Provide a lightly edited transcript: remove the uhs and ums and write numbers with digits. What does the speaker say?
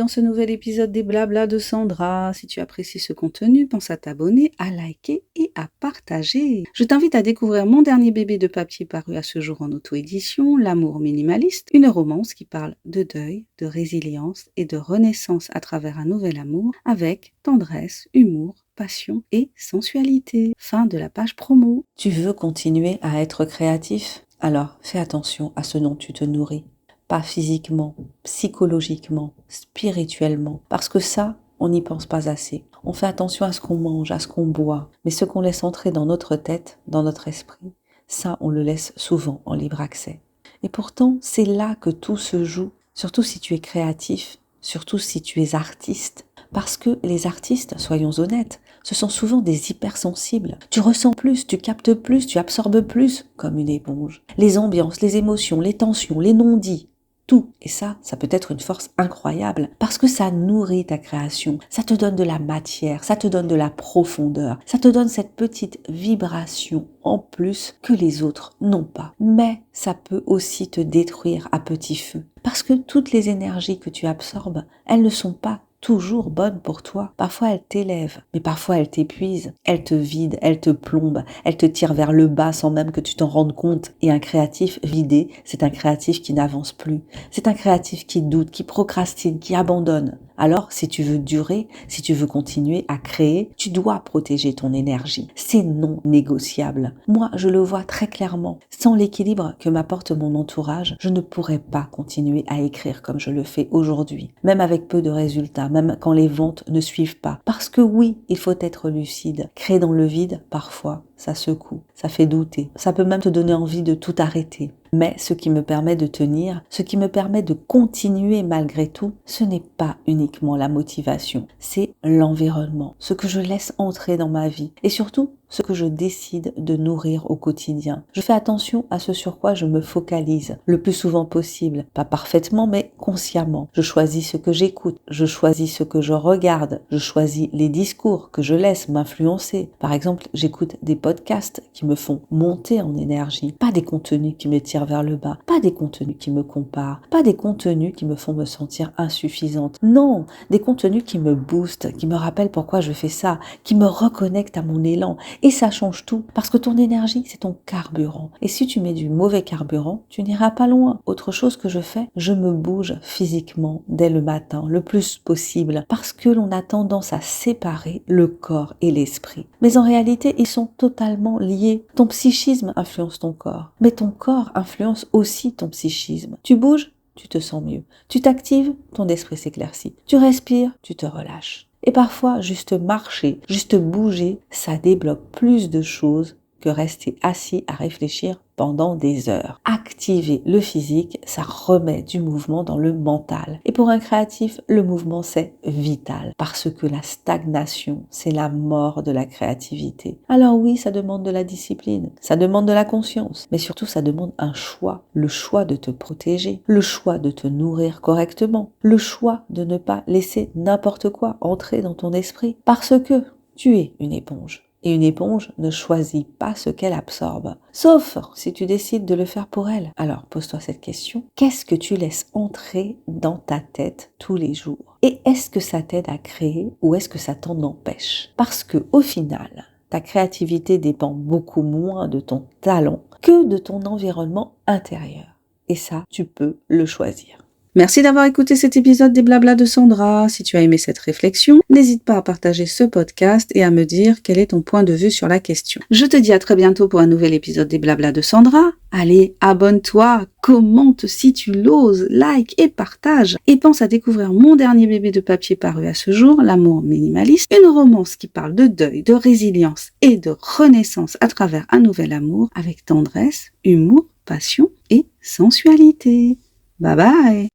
dans ce nouvel épisode des Blabla de Sandra. Si tu apprécies ce contenu, pense à t'abonner, à liker et à partager. Je t'invite à découvrir mon dernier bébé de papier paru à ce jour en auto-édition, L'amour minimaliste, une romance qui parle de deuil, de résilience et de renaissance à travers un nouvel amour avec tendresse, humour, passion et sensualité. Fin de la page promo. Tu veux continuer à être créatif? Alors fais attention à ce dont tu te nourris. Pas physiquement, psychologiquement, spirituellement. Parce que ça, on n'y pense pas assez. On fait attention à ce qu'on mange, à ce qu'on boit. Mais ce qu'on laisse entrer dans notre tête, dans notre esprit, ça, on le laisse souvent en libre accès. Et pourtant, c'est là que tout se joue. Surtout si tu es créatif, surtout si tu es artiste. Parce que les artistes, soyons honnêtes, ce sont souvent des hypersensibles. Tu ressens plus, tu captes plus, tu absorbes plus, comme une éponge. Les ambiances, les émotions, les tensions, les non-dits, tout. Et ça peut être une force incroyable parce que ça nourrit ta création, ça te donne de la matière, ça te donne de la profondeur, ça te donne cette petite vibration en plus que les autres n'ont pas. Mais ça peut aussi te détruire à petit feu parce que toutes les énergies que tu absorbes, elles ne sont pas toujours bonnes pour toi. Parfois elles t'élèvent, mais parfois elles t'épuisent, elles te vident, elles te plombent, elles te tirent vers le bas sans même que tu t'en rendes compte. Et un créatif vidé, c'est un créatif qui n'avance plus. C'est un créatif qui doute, qui procrastine, qui abandonne. Alors, si tu veux durer, si tu veux continuer à créer, tu dois protéger ton énergie. C'est non négociable. Moi, je le vois très clairement. Sans l'équilibre que m'apporte mon entourage, je ne pourrais pas continuer à écrire comme je le fais aujourd'hui. Même avec peu de résultats, même quand les ventes ne suivent pas. Parce que oui, il faut être lucide. Créer dans le vide, parfois, ça secoue, ça fait douter. Ça peut même te donner envie de tout arrêter. Mais ce qui me permet de tenir, ce qui me permet de continuer malgré tout, ce n'est pas uniquement la motivation, c'est l'environnement, ce que je laisse entrer dans ma vie et surtout ce que je décide de nourrir au quotidien. Je fais attention à ce sur quoi je me focalise le plus souvent possible, pas parfaitement mais consciemment. Je choisis ce que j'écoute, je choisis ce que je regarde, je choisis les discours que je laisse m'influencer. Par exemple, j'écoute des podcasts qui me font monter en énergie, pas des contenus qui me tirent vers le bas, pas des contenus qui me comparent, pas des contenus qui me font me sentir insuffisante. Non, des contenus qui me boostent, qui me rappellent pourquoi je fais ça, qui me reconnectent à mon élan. Et ça change tout, parce que ton énergie, c'est ton carburant. Et si tu mets du mauvais carburant, tu n'iras pas loin. Autre chose que je fais, je me bouge physiquement dès le matin, le plus possible, parce que l'on a tendance à séparer le corps et l'esprit. Mais en réalité, ils sont totalement liés. Ton psychisme influence ton corps, mais ton corps influence aussi ton psychisme. Tu bouges, tu te sens mieux. Tu t'actives, ton esprit s'éclaircit. Tu respires, tu te relâches. Et parfois, juste marcher, juste bouger, ça débloque plus de choses que rester assis à réfléchir pendant des heures. Activer le physique, ça remet du mouvement dans le mental. Et pour un créatif, le mouvement, c'est vital. Parce que la stagnation, c'est la mort de la créativité. Alors oui, ça demande de la discipline, ça demande de la conscience, mais surtout, ça demande un choix. Le choix de te protéger, le choix de te nourrir correctement, le choix de ne pas laisser n'importe quoi entrer dans ton esprit. Parce que tu es une éponge. Et une éponge ne choisit pas ce qu'elle absorbe, sauf si tu décides de le faire pour elle. Alors pose-toi cette question, qu'est-ce que tu laisses entrer dans ta tête tous les jours? Et est-ce que ça t'aide à créer ou est-ce que ça t'en empêche? Parce que au final, ta créativité dépend beaucoup moins de ton talent que de ton environnement intérieur. Et ça, tu peux le choisir. Merci d'avoir écouté cet épisode des Blabla de Sandra. Si tu as aimé cette réflexion, n'hésite pas à partager ce podcast et à me dire quel est ton point de vue sur la question. Je te dis à très bientôt pour un nouvel épisode des Blabla de Sandra. Allez, abonne-toi, commente si tu l'oses, like et partage. Et pense à découvrir mon dernier bébé de papier paru à ce jour, L'amour minimaliste, une romance qui parle de deuil, de résilience et de renaissance à travers un nouvel amour avec tendresse, humour, passion et sensualité. Bye bye!